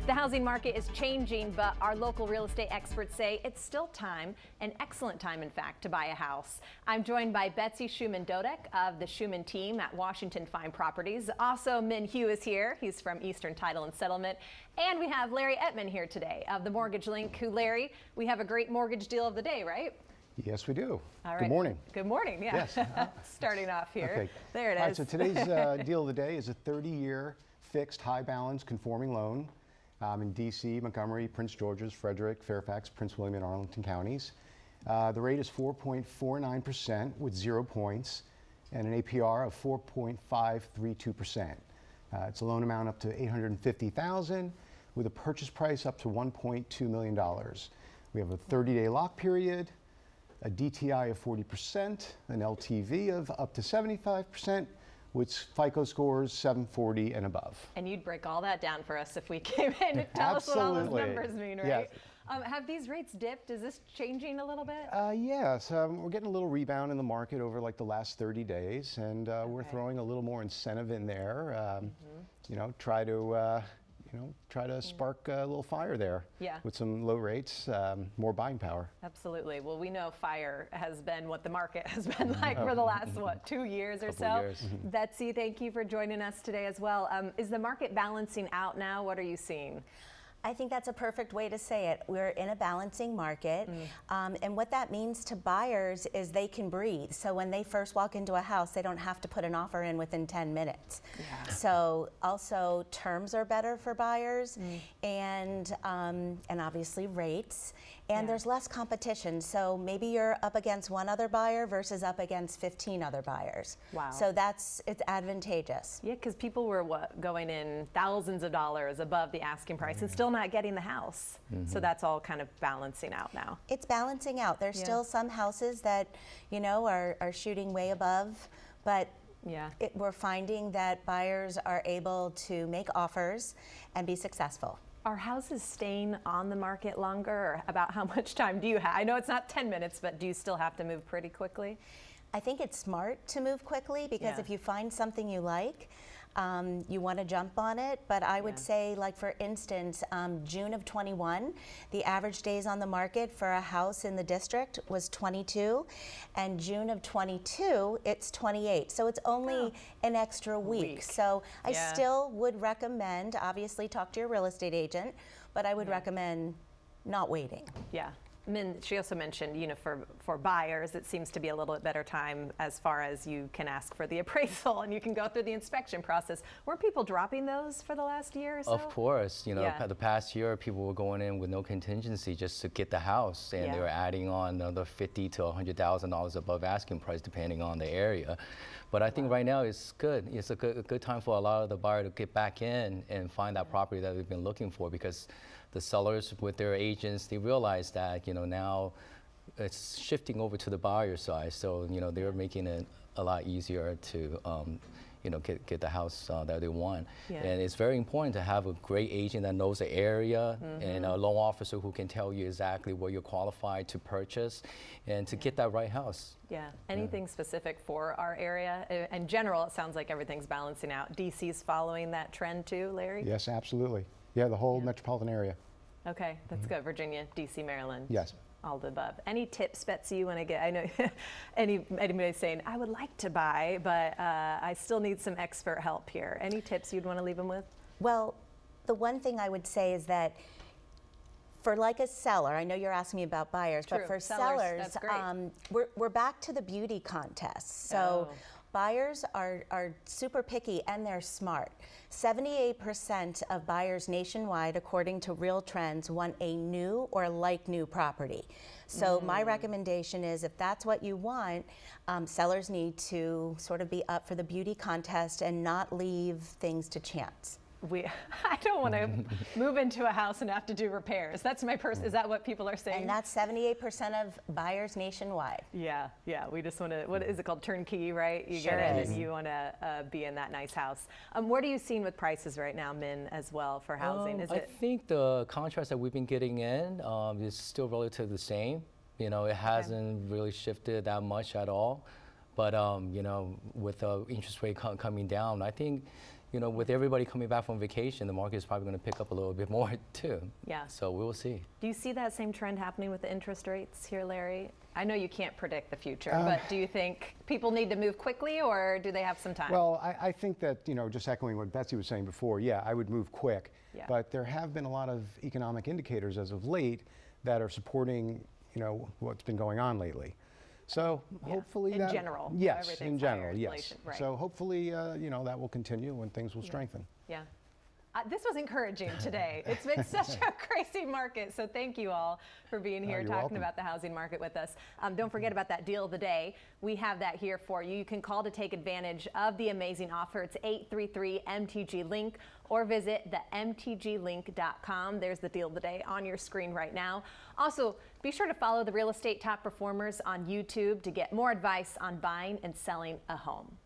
The housing market is changing, but our local real estate experts say it's still time, an excellent time, in fact, to buy a house. I'm joined by Betsy Schuman-Dodek of the Schuman team at Washington Fine Properties. Also, Min Hugh is here. He's from Eastern Title and Settlement. And we have Larry Ettman here today of the Mortgage Link, who, Larry, we have a great mortgage deal of the day, right? Yes, we do. All right. Good morning. Good morning, yeah. Yes. Starting off here. Okay. There it is. All right, so today's deal of the day is a 30-year fixed high balance conforming loan in DC, Montgomery, Prince George's, Frederick, Fairfax, Prince William, and Arlington counties. The rate is 4.49% with 0 points and an APR of 4.532%. It's a loan amount up to $850,000 with a purchase price up to $1.2 million. We have a 30-day lock period, a DTI of 40%, an LTV of up to 75%, with FICO scores 740 and above. And you'd break all that down for us if we came in and tell us what all those numbers mean, right? Yes. Have these rates dipped? Is this changing a little bit? Yes, we're getting a little rebound in the market over like the last 30 days, and we're throwing a little more incentive in there. You know, try to spark a little fire there. Yeah. With some low rates, more buying power. Absolutely. Well, we know fire has been what the market has been like for the last, 2 years or so? Years. Betsy, thank you for joining us today as well. Is the market balancing out now? What are you seeing? I think that's a perfect way to say it. We're in a balancing market, and what that means to buyers is they can breathe. So when they first walk into a house, they don't have to put an offer in within 10 minutes. Yeah. So also terms are better for buyers, and obviously rates, and there's less competition. So maybe you're up against one other buyer versus up against 15 other buyers. Wow. So it's advantageous. Yeah, because people were going in thousands of dollars above the asking price and still not getting the house. So that's all kind of balancing out now. It's balancing out. There's still some houses that, you know, are shooting way above, but we're finding that buyers are able to make offers and be successful. Are houses staying on the market longer, or about how much time do you have? I know it's not 10 minutes, but do you still have to move pretty quickly? I think it's smart to move quickly because if you find something you like, you want to jump on it. But I would say, like for instance, June of 21, the average days on the market for a house in the district was 22, and June of 22, it's 28. So it's only an extra week. So I still would recommend, obviously talk to your real estate agent, but I would recommend not waiting. Yeah. Min, she also mentioned, you know, for buyers, it seems to be a little bit better time as far as you can ask for the appraisal and you can go through the inspection process. Weren't people dropping those for the last year or so? Of course, you know, the past year people were going in with no contingency just to get the house, and they were adding on another $50,000 to $100,000 above asking price depending on the area. But I think right now it's good. It's a good time for a lot of the buyer to get back in and find that property that they've been looking for, because the sellers with their agents, they realize that, you know, now it's shifting over to the buyer side. So, you know, they're making it a lot easier to, you know, get the house that they want. And it's very important to have a great agent that knows the area and a loan officer who can tell you exactly where you're qualified to purchase and to get that right house. Yeah. Anything specific for our area? In general, it sounds like everything's balancing out. DC's following that trend too, Larry? Yes, absolutely. Yeah, the whole metropolitan area. Okay, that's good. Virginia, DC, Maryland. Yes. All the above. Any tips, Betsy, you want to get? I know anybody's saying, I would like to buy, but I still need some expert help here. Any tips you'd want to leave them with? Well, the one thing I would say is that for like a seller, I know you're asking me about buyers, but for sellers, that's great. we're back to the beauty contest. So buyers are super picky and they're smart. 78% of buyers nationwide, according to Real Trends, want a new or like new property. So my recommendation is, if that's what you want, sellers need to sort of be up for the beauty contest and not leave things to chance. I don't want to move into a house and have to do repairs. That's my is that what people are saying? And that's 78% of buyers nationwide. Yeah, we just want to, what is it called, turnkey, right? You Sure get in is. and you want to be in that nice house. What are you seeing with prices right now, Min, as well, for housing? I think the contracts that we've been getting in is still relatively the same. You know, it hasn't really shifted that much at all. But, you know, with the interest rate coming down, I think, with everybody coming back from vacation, the market is probably going to pick up a little bit more too. Yeah. So we will see. Do you see that same trend happening with the interest rates here, Larry? I know you can't predict the future, but do you think people need to move quickly, or do they have some time? Well, I think that, just echoing what Betsy was saying before, yeah, I would move quick. Yeah. But there have been a lot of economic indicators as of late that are supporting, what's been going on lately. So hopefully In general, so Yes, everything's in general, higher, yes. inflation, right. So hopefully, that will continue and things will strengthen. Yeah. This was encouraging today. It's been such a crazy market. So thank you all for being here you're talking welcome. about the housing market with us. Don't forget about that deal of the day. We have that here for you. You can call to take advantage of the amazing offer. It's 833-MTG-LINK or visit the mtglink.com. There's the deal of the day on your screen right now. Also, be sure to follow the Real Estate Top Performers on YouTube to get more advice on buying and selling a home.